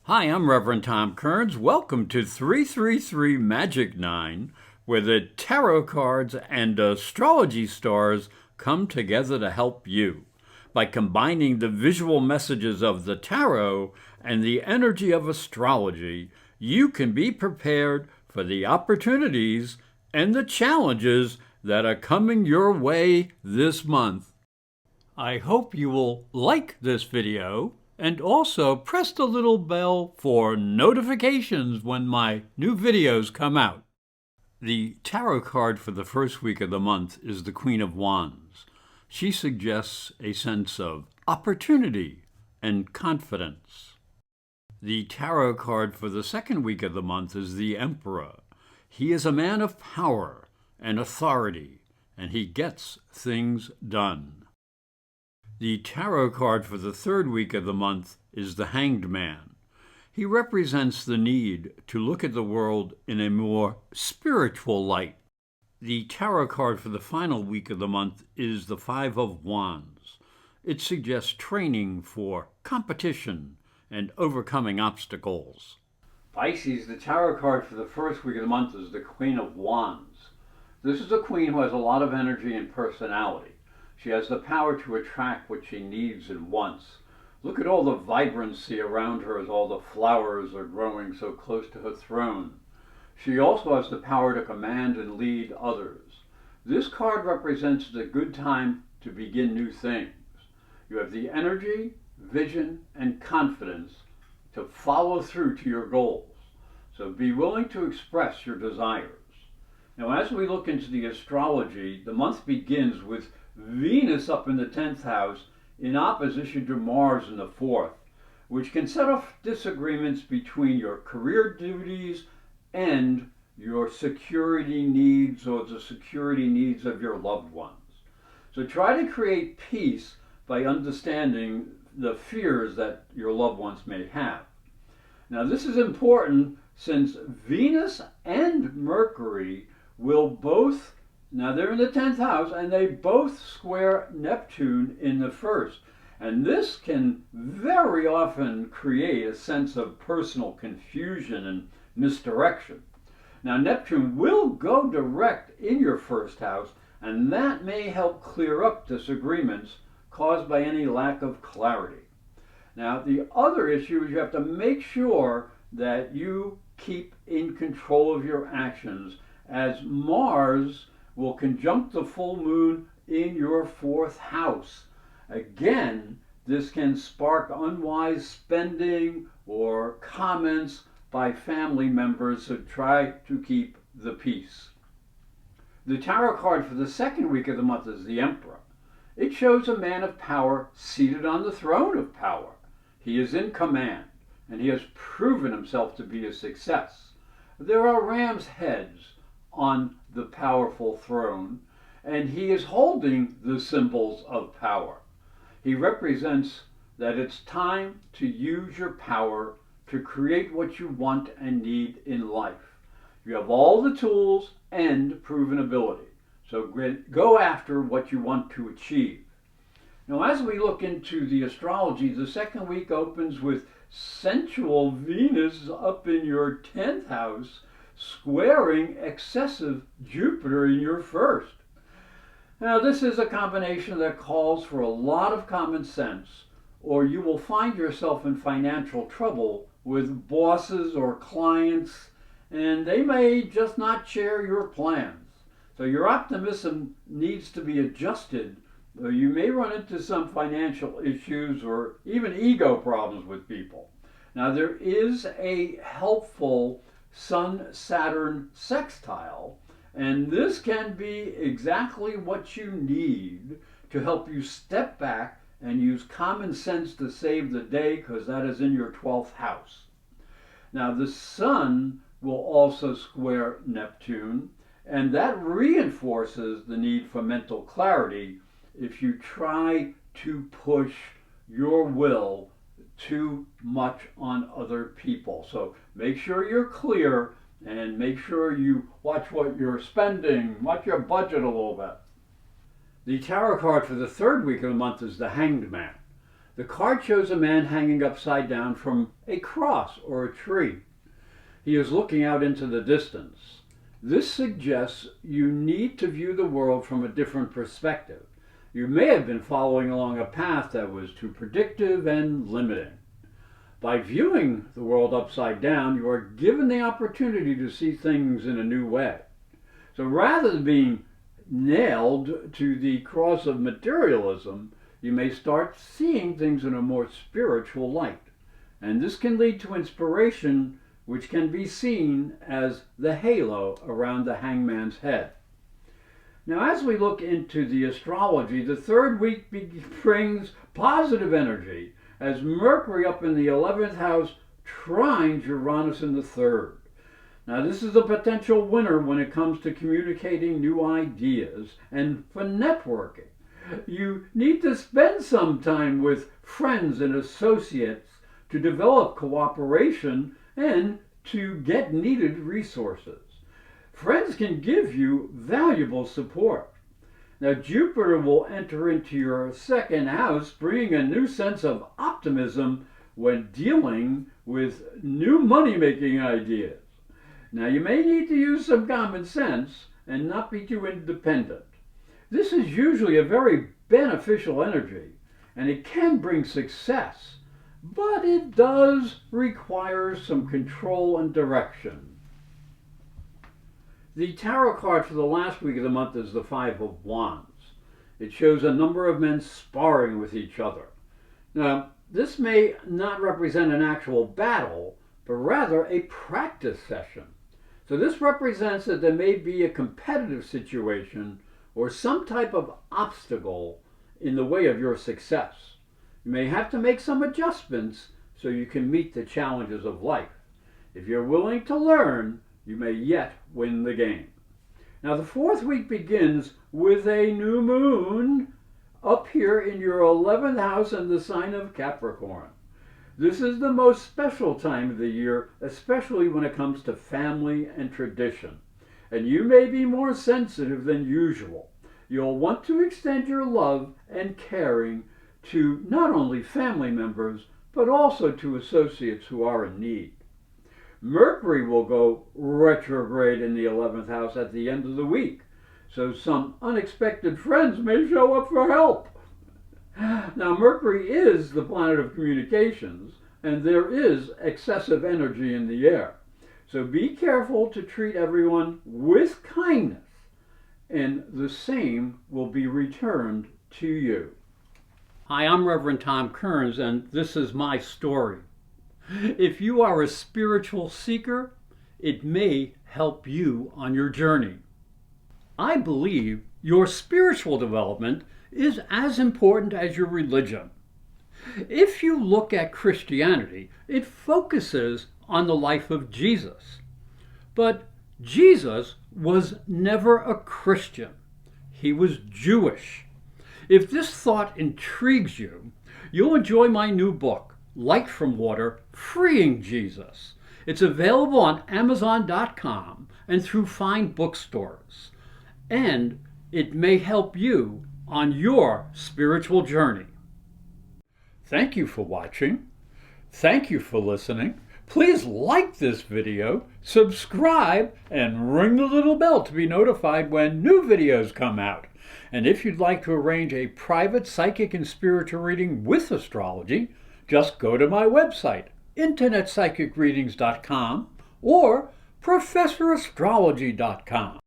Hi, I'm Reverend Tom Kearns. Welcome to 333 Magic 9, where the tarot cards and astrology stars come together to help you. By combining the visual messages of the tarot and the energy of astrology, you can be prepared for the opportunities and the challenges that are coming your way this month. I hope you will like this video and also press the little bell for notifications when my new videos come out. The tarot card for the first week of the month is the Queen of Wands. She suggests a sense of opportunity and confidence. The tarot card for the second week of the month is the Emperor. He is a man of power and authority, and he gets things done. The tarot card for the third week of the month is the Hanged Man. He represents the need to look at the world in a more spiritual light. The tarot card for the final week of the month is the Five of Wands. It suggests training for competition and overcoming obstacles. Pisces, the tarot card for the first week of the month is the Queen of Wands. This is a queen who has a lot of energy and personality. She has the power to attract what she needs and wants. Look at all the vibrancy around her as all the flowers are growing so close to her throne. She also has the power to command and lead others. This card represents the good time to begin new things. You have the energy, vision, and confidence to follow through to your goals. So be willing to express your desires. Now, as we look into the astrology, the month begins with Venus up in the 10th house in opposition to Mars in the 4th, which can set off disagreements between your career duties and your security needs or the security needs of your loved ones. So try to create peace by understanding the fears that your loved ones may have. Now, this is important since Venus and Mercury will both, now they're in the 10th house, and they both square Neptune in the 1st. And this can very often create a sense of personal confusion and misdirection. Now, Neptune will go direct in your 1st house, and that may help clear up disagreements caused by any lack of clarity. Now, the other issue is you have to make sure that you keep in control of your actions, as Mars will conjunct the full moon in your 4th house. Again, this can spark unwise spending or comments by family members, so try to keep the peace. The tarot card for the second week of the month is the Emperor. It shows a man of power seated on the throne of power. He is in command, and he has proven himself to be a success. There are ram's heads on the powerful throne, and he is holding the symbols of power. He represents that it's time to use your power to create what you want and need in life. You have all the tools and proven ability, so go after what you want to achieve. Now, as we look into the astrology, the second week opens with sensual Venus up in your 10th house, squaring excessive Jupiter in your 1st. Now, this is a combination that calls for a lot of common sense, or you will find yourself in financial trouble with bosses or clients, and they may just not share your plans. So your optimism needs to be adjusted, though you may run into some financial issues or even ego problems with people. Now, there is a helpful Sun-Saturn sextile, and this can be exactly what you need to help you step back and use common sense to save the day, because that is in your 12th house. Now, the Sun will also square Neptune, and that reinforces the need for mental clarity if you try to push your will too much on other people. So make sure you're clear and make sure you watch what you're spending, watch your budget a little bit. The tarot card for the third week of the month is the Hanged Man. The card shows a man hanging upside down from a cross or a tree. He is looking out into the distance. This suggests you need to view the world from a different perspective. You may have been following along a path that was too predictive and limiting. By viewing the world upside down, you are given the opportunity to see things in a new way. So rather than being nailed to the cross of materialism, you may start seeing things in a more spiritual light. And this can lead to inspiration, which can be seen as the halo around the hangman's head. Now, as we look into the astrology, the third week brings positive energy as Mercury up in the 11th house trines Uranus in the third. Now, this is a potential winner when it comes to communicating new ideas and for networking. You need to spend some time with friends and associates to develop cooperation and to get needed resources. Friends can give you valuable support. Now, Jupiter will enter into your second house, bringing a new sense of optimism when dealing with new money-making ideas. Now, you may need to use some common sense and not be too independent. This is usually a very beneficial energy, and it can bring success, but it does require some control and direction. The tarot card for the last week of the month is the Five of Wands. It shows a number of men sparring with each other. Now, this may not represent an actual battle, but rather a practice session. So this represents that there may be a competitive situation or some type of obstacle in the way of your success. You may have to make some adjustments so you can meet the challenges of life. If you're willing to learn, you may yet win the game. Now, the fourth week begins with a new moon up here in your 11th house in the sign of Capricorn. This is the most special time of the year, especially when it comes to family and tradition. And you may be more sensitive than usual. You'll want to extend your love and caring to not only family members, but also to associates who are in need. Mercury will go retrograde in the 11th house at the end of the week, so some unexpected friends may show up for help. Now, Mercury is the planet of communications, and there is excessive energy in the air. So be careful to treat everyone with kindness, and the same will be returned to you. Hi, I'm Reverend Tom Kearns, and this is my story. If you are a spiritual seeker, it may help you on your journey. I believe your spiritual development is as important as your religion. If you look at Christianity, it focuses on the life of Jesus. But Jesus was never a Christian. He was Jewish. If this thought intrigues you, you'll enjoy my new book, Light from Water, Freeing Jesus. It's available on Amazon.com and through fine bookstores. And it may help you on your spiritual journey. Thank you for watching. Thank you for listening. Please like this video, subscribe, and ring the little bell to be notified when new videos come out. And if you'd like to arrange a private psychic and spiritual reading with astrology, just go to my website, internetpsychicreadings.com or professorastrology.com.